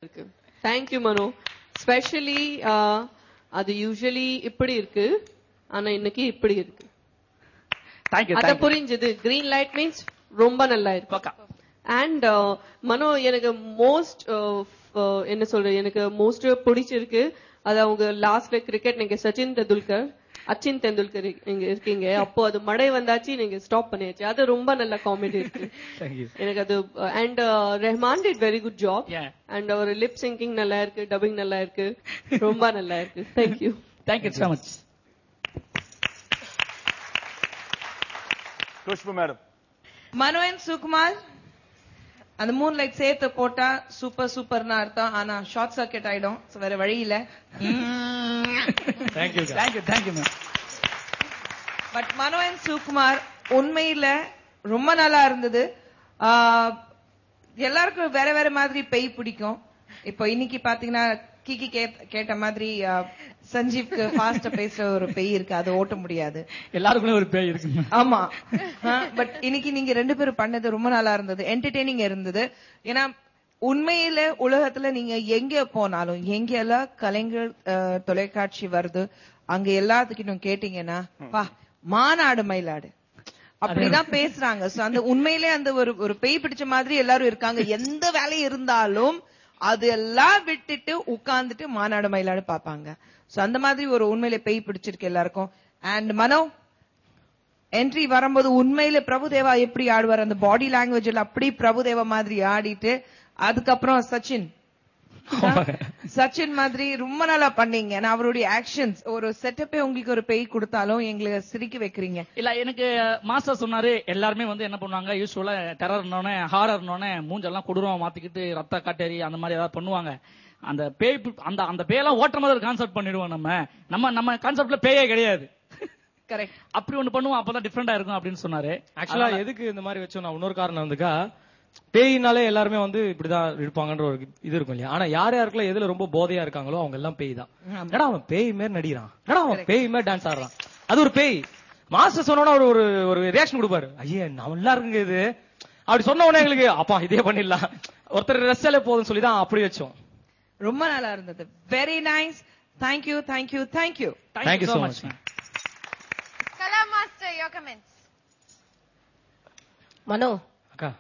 இருக்கு. தேங்க்யூ மனோ. ஸ்பெஷலி அது யூஸ்வலி இப்படி இருக்கு, ஆனா இன்னைக்கு இப்படி இருக்கு. அத புரிஞ்சது. கிரீன் லைட் மீன்ஸ் ரொம்ப நல்லா இருக்கு. அண்ட் மனோ எனக்கு மோஸ்ட் என்ன சொல்ற, எனக்கு மோஸ்ட் பிடிச்சிருக்கு அது அவங்க லாஸ்ட்ல கிரிக்கெட், நீங்க சச்சின் தெண்டுல்கர் இங்க இருக்கீங்க, அப்போ அது மழை வந்தாச்சு நீங்க ஸ்டாப் பண்ணியாச்சு, அது ரொம்ப நல்ல காமெடி இருக்கு எனக்கு அது. And Rahman did very good job. And அவர் லிப் சிங்கிங் நல்லா இருக்கு, டப்பிங் நல்லா இருக்கு, ரொம்ப நல்லா இருக்கு. Thank you so much. Khushbu madam. Mano and Sukumar, அந்த மூன் லைட் சேர்த்து போட்டா சூப்பர்னு அர்த்தம். ஆனா ஷார்ட் சர்க்கியூட் ஆயிடும், வேற வழி இல்ல. Thank you ma'am. But Mano and Sukumar உண்மையில ரொம்ப நல்லா இருந்தது. எல்லாருக்கும் வேற வேற மாதிரி பேய் பிடிக்கும். இப்போ இன்னைக்கு பாத்தீங்கன்னா கிக்கி கேட்ட மாதிரி சஞ்சீவ்க்கு ஃபாஸ்டா பேசுற ஒரு பேய் இருக்கு, அது ஓட்ட முடியாது. எல்லாருக்குள்ள ஒரு பேய் இருக்கு. ஆமா. பட் இன்னைக்கு நீங்க ரெண்டு பேரும் பண்ணது ரொம்ப நல்லா இருந்தது, என்டர்டெய்னிங் இருந்தது. ஏன்னா உண்மையில உலகத்துல நீங்க எங்க போனாலும், எங்க எல்லாம் கலைஞர் தொலைக்காட்சி வருது, அங்க எல்லாத்துக்கிட்டும் கேட்டீங்கன்னா பா மாநாடு மயிலாடு அப்படிதான் பேசுறாங்க. சோ அந்த உண்மையிலே அந்த ஒரு பேய் பிடிச்ச மாதிரி எல்லாரும் இருக்காங்க. எந்த வேலை இருந்தாலும் அது எல்லாம் விட்டுட்டு உட்கார்ந்துட்டு மாநாடு மயிலாடு பாப்பாங்க. சோ அந்த மாதிரி ஒரு உண்மையிலே பேய் பிடிச்சிருக்கு எல்லாருக்கும். அண்ட் மனோ என்ட்ரி வரும்போது உண்மையில பிரபுதேவா எப்படி ஆடுவார், அந்த பாடி லாங்குவேஜ்ல அப்படி பிரபுதேவா மாதிரி ஆடிட்டு, அதுக்கப்புறம் சச்சின் மாதிரி ரொம்ப நல்லா பண்ணீங்க. நான் அவருடைய ஆக்ஷன்ஸ், ஒரு செட்டப்பே உங்களுக்கு ஒரு பேய் கொடுத்தாலும் எங்களை சிரிக்க வைக்கிறீங்க. இல்ல எனக்கு மாஸ்டர் சொன்னாரு, எல்லாருமே வந்து என்ன பண்ணுவாங்க, யூஸ்வலா டெரர்னோனே ஹாரர்னோனே மூஞ்செல்லாம் கொடூரமா மாத்திக்கிட்டு ரத்த காட்டேரி அந்த மாதிரி ஏதாவது பண்ணுவாங்க. அந்த பேய் அந்த பேயெல்லாம் ஓட்டுற மாதிரி ஒரு கான்செப்ட் பண்ணிடுவோம். நம்ம கான்செப்ட்ல பேயே கிடையாது. கரெக்ட். அப்படி ஒண்ணு பண்ணுவோம், அப்பதான் டிஃபரெண்டா இருக்கும் அப்படின்னு சொன்னாரு. ஆக்சுவலா எதுக்கு இந்த மாதிரி வச்சோம், நான் இன்னொரு காரணம் வந்துக்கா, பேயினாலே எல்லாருமே வந்து இப்படிதான் இருப்பாங்கன்ற ஒரு இது இருக்கும் இல்லையா. ஆனா யார் யாருக்குள்ள எதுல ரொம்ப போதையா இருக்காங்களோ அவங்க எல்லாம் பேய் தான். என்னடா அவன் பேய் மாதிரி நடிக்கிறான், என்னடா அவன் பேய் மாதிரி டான்ஸ் ஆடுறான், அது ஒரு பேய். மாஸ்டர் சொன்னோட ஒரு ரியாக்ஷன் கொடுப்பாரு, ஐயே நல்லா இருக்குங்க இது, அப்படி சொன்ன உடனே எங்களுக்கு அப்பா இதே பண்ணிடலாம், ஒருத்தர் ரெஸ்டாலே போதும் சொல்லிதான் அப்படி வச்சோம். ரொம்ப நல்லா இருந்தது. Very nice. Thank you thank you thank you thank you so much. Kala master, your comments. Mano அக்கா,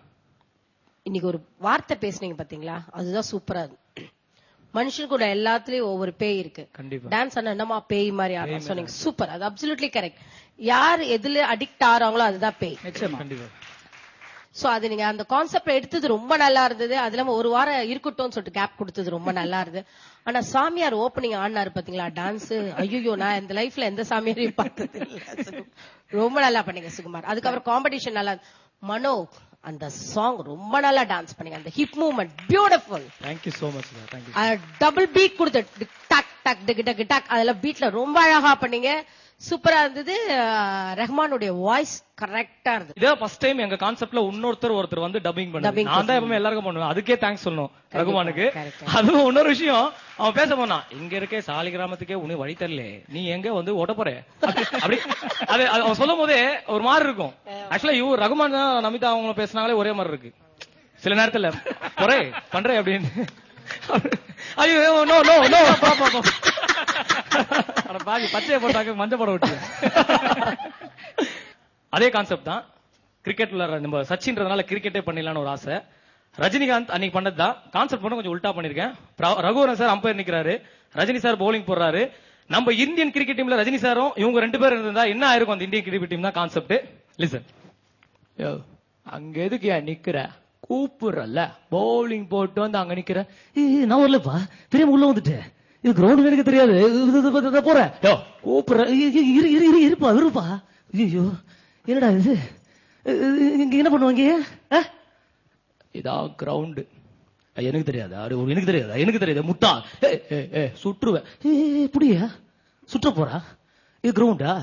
இன்னைக்கு ஒரு வார்த்தை பேசுனீங்க பாத்தீங்களா, அதுதான் சூப்பரா இருக்கு. மனுஷன் கூட எல்லாத்துலயும் ஒவ்வொரு பேய் இருக்கு. டான்ஸ் ஆனா என்னமா பேய் மாதிரி ஆடுறோம் சொன்னீங்க, சூப்பர். அது அப்சல்யூட்லி கரெக்ட். யார் எதுல அடிக்ட் ஆறாங்களோ அதுதான் பேய். சோ அது நீங்க அந்த கான்செப்ட் எடுத்தது ரொம்ப நல்லா இருந்தது. அது இல்லாம ஒரு வாரம் இருக்கட்டும் சொல்லிட்டு கேப் கொடுத்தது ரொம்ப நல்லா இருந்தது. ஆனா சாமியார் ஓப்பனிங் ஆடினாரு பாத்தீங்களா டான்ஸ், ஐயோ நான் இந்த லைஃப்ல எந்த சாமியாரையும் பார்த்தது இல்ல. ரொம்ப நல்லா பண்ணீங்க சுகுமார். அதுக்கப்புறம் காம்படிஷன் நல்லா. மனோ அந்த சாங் ரொம்ப நல்லா டான்ஸ் பண்ணீங்க, அந்த hip movement beautiful. Thank you so much. Thank you. Double beat கொடுத்து டக் டக் டிக் டக் டக் அதெல்லாம் பீட்ல ரொம்ப அழகா பண்ணீங்க, சூப்பரா இருந்தது. ரஹ்மானுடைய வாய்ஸ் கரெக்டா இருந்தது. இதே ஃபர்ஸ்ட் டைம் எங்க கான்செப்ட்ல ஒருத்தர் வந்து டப்பிங் பண்ணாரு. நான் தான் எப்பவுமே எல்லாருக்கும் பண்ணுவேன், அதுக்கே தேங்க்ஸ் சொல்லணும் ரகுமானுக்கு. அதுவும் இன்னொரு விஷயம், அவன் பேச போனா இங்க இருக்க சாலி கிராமத்துக்கே உன்னை வழி தரல, நீ எங்க வந்து ஓட்ட போற அப்படி அது அவன் சொல்லும் போதே ஒரு மாதிரி இருக்கும். ஆக்சுவலா இவர் ரகுமான் தான் நமிதா அவங்க பேசினாங்களே ஒரே மாதிரி இருக்கு சில நேரத்துல, போறே பண்றே அப்படின்னு. ஐயோ நோ நோ நோ பாக்கி பச்சையை போட்டாக்க மஞ்சள் போட விட்டு. அதே கான்செப்ட் தான் கிரிக்கெட்ல நம்ம சச்சின்றதுனால கிரிக்கெட்டே பண்ணிடலான்னு ஒரு ஆசை. ரஜினிகாந்த் அன்னைக்கு பண்ணதுதான் கான்செப்ட் பண்ண கொஞ்சம் உல்டா பண்ணிருக்கேன். ரகுவரன் சார் அம்பையர் நிக்கிறாரு, ரஜினி சார் பவுலிங் போடுறாரு. நம்ம இந்தியன் கிரிக்கெட் டீம்ல ரஜினி சாரும் இவங்க ரெண்டு பேரும் இருந்தா என்ன ஆயிருக்கும் அந்த இந்தியன் கிரிக்கெட் டீம் தான் கான்செப்ட். லிசன், அங்க எதுக்கு ஏன் நிக்கிற, கூப்பிடுறல்ல பவுலிங் போட்டு வந்து அங்க நிக்கிற, நான் வரலப்பா தெரியாம உள்ள வந்துட்டேன், இது கிரௌண்ட் எனக்கு தெரியாது போறேன், கூப்பிடுற இருப்பா இருப்பா, ஐயோ என்னடா இது இங்க என்ன பண்ணுவாங்க, இதான் கிரவுண்டு எனக்கு தெரியாது, எனக்கு தெரியாது, எனக்கு தெரியாது முட்டா சுற்றுவேன், இப்படியா சுற்ற போறா, இது கிரவுண்டா,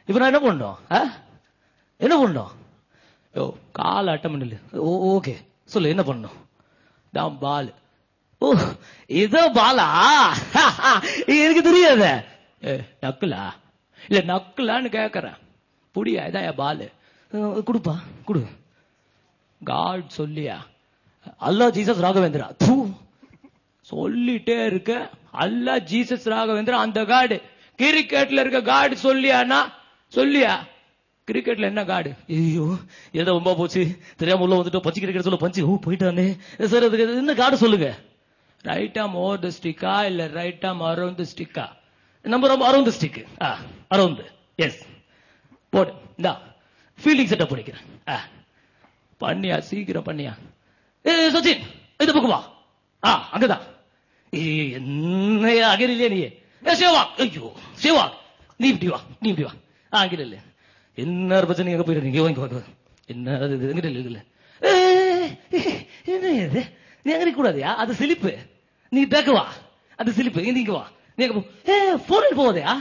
இப்ப நான் என்ன பண்ணோம் என்ன பண்ணோம், யோ கால் அட்டம் பண்ணல, ஓகே சொல்லு என்ன பண்ணும், தான் பால், ஓ இதோ பாலா எனக்கு தெரியாத, நக்குலா இல்ல நக்குலான்னு கேக்குறேன், புடியா இதான் என் பாலு, குடுப்பா குடு, காட் சொல்லியா அல்லா ஜீசஸ் ராகவேந்திரா, சொல்லிட்டே இருக்க. அல்ல ஜீசஸ் ராகவேந்திரன் அந்த காடு கிரிக்கெட்ல இருக்க காடு சொல்லியானா? சொல்லியா? கிரிக்கெட்ல என்ன காடு? ஐயோ ஏதோ ரொம்ப போச்சு தெரியாம உள்ள வந்துட்டு பச்சு கிரிக்கெட் சொல்ல பஞ்சு போயிட்டானே சார். அதுக்கு என்ன காடு சொல்லுங்க. ரைட் ஆம் ஓவர் த ஸ்டிக்கா இல்ல ரைட் ஆம் அரௌண்ட் த ஸ்டிக்கா? Number around the stick. Around. Yes போடு. இந்தா ஃபீல்டிங் செட்டப் பண்ணிக்கிறேன். பண்ணியா சீக்கிரம் பண்ணியா. சச்சின் இந்த பக்கம் வா. அங்கதான். என்ன அகில நீ சேவா. ஐயோ சேவா நீ இப்படி வா, நீ இப்படி வா. அங்கிட்ட இல்ல என்ன பிரச்சனை எங்க போயிடுறீங்க? வாங்க என்ன எங்கிட்ட இல்ல. என்ன இது? நீ அங்க கூடாதியா? அது சிலிப்பு. நீ பேக்க வா. அது சிலிப்பு. நீங்க வா. நீங்க போன் போவதையா?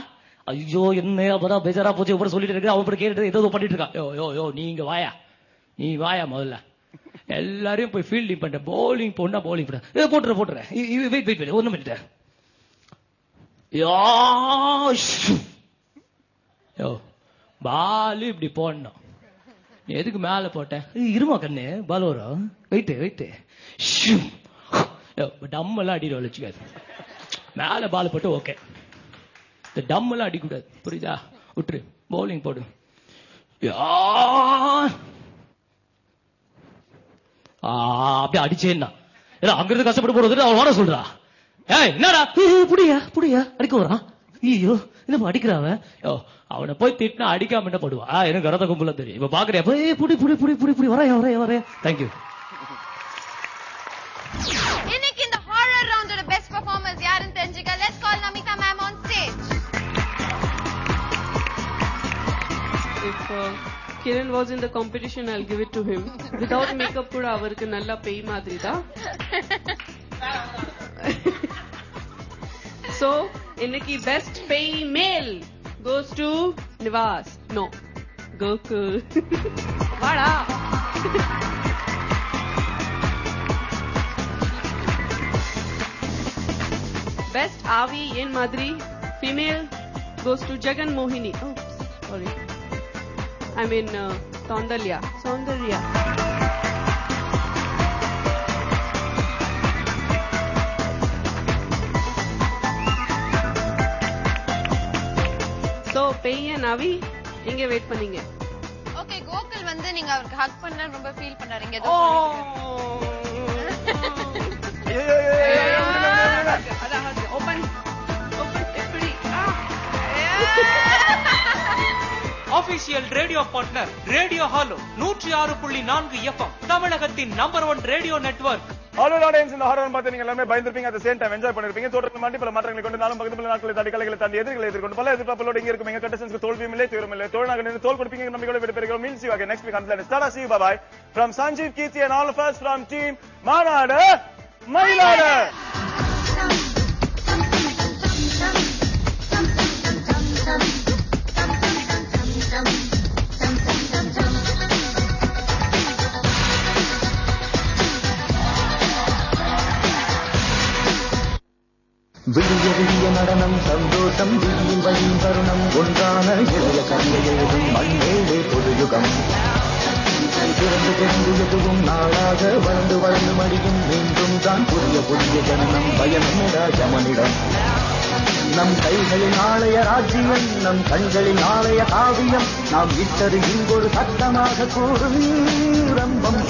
ஐயோ என்ன அப்பதான் பேஜாரா போச்சு. ஒவ்வொரு சொல்லிட்டு இருக்கு. அவன் கேட்டு ஏதோ பண்ணிட்டு இருக்கா. யோ நீங்க வாயா, நீ வாயா முதல்ல. எல்லாரையும் போய் ஃபீல்டிங் பண்ண. பவுலிங் போனா பவுலிங் பண்ண போட்டுறேன். வெயிட் ஒண்ணு பண்ணிட்டேன். யோ பாலு இப்படி போடணும். எதுக்கு மேல போட்டேன்? இருமா கண்ணு பால் வரும். வெயிட்டு டம் எல்லாம் அடிட வச்சுக்காது. மேல பால் போட்டு ஓகே. இந்த டம் எல்லாம் அடிக்கூடாது புரியுதா? விட்டுரு. பவுலிங் போடு. அப்படியே அடிச்சேன்னா அங்கிருந்து கஷ்டப்பட்டு போறது அவன் வர சொல்றா. என்னடா புடியா அடிக்க வரான். ஐயோ என்ன அடிக்கிறான். அவனை போய் திட்டினா அடிக்காம என்ன படுவா? எனக்கு கரத கும்பல தெரியும். இப்ப பாக்குறியா? புடி வரைய. தேங்க்யூ. இன்னைக்கு இந்த ஹாரர் ரவுண்டோட பெஸ்ட் பெர்ஃபார்மர்ஸ் யாருன்னு தெரிஞ்சுக்க let's call Namitha ma'am on stage. If Kiran was in the competition, I'll give it to him. Without makeup kuda avarku nalla pay madri da. So inniki best pay male goes to Nivas. No, Gokul. Vada. Best Avi in Madri female goes to Jagan Mohini. Oh, sorry. I mean Saundarya. So Pei and Avi இங்க wait பண்ணீங்க. Okay Gokul வந்து நீங்க அவருக்கு ஹக் பண்ண ரொம்ப feel பண்ணாருங்க. ஏதோ open எப்படி? Official radio partner radio hello 106.4 FM தமிழகத்தின் number 1 radio network. Hello audience, இந்த ஹாரர் பார்த்து நீங்க எல்லாமே பயந்துருப்பீங்க. அட் சேம் டைம் என்ஜாய் பண்ணிருப்பீங்க. தோற்றத்தில் மாட்டி பல மாற்றங்களை கொண்டு நாளும் பக்கத்துல நாட்களை தாண்டி கலைகளை தாண்டி எதிர்களை எதிர்கொண்டு பல எதிர்பார்ப்போடு இங்க இருக்கும். எங்க கண்டஸ்டன்ஸ்க்கு தோல்வியும் இல்லை தீவிரம் இல்லை. தோழனாக நின்று தோல் கொடுப்பீங்க நம்பிக்கையோட விடைபெறுகிறோம். Means you next week until start. See you, bye bye from Sanjeev, Keerthi and all of us from team மாநாடு மயிலாடு. விடிய விடிய நடனம் சந்தோஷம் விடியும் வழியும் தருணம் ஒன்றான இளைய கல்லை எழுதும் மண்ணேடு பொதுயுகம். பிறந்து எதுவும் நாளாக வளர்ந்து வளர்ந்து மடியும் மீண்டும் தான் புதிய ஜனனம் பயனடா யமனிடம். நம் கைகளில் நாளைய ராஜ்யம், நம் கண்களில் நாளைய காவியம். நாம் இட்டது இங்கொரு சத்தமாக கூறும் ரம்பம்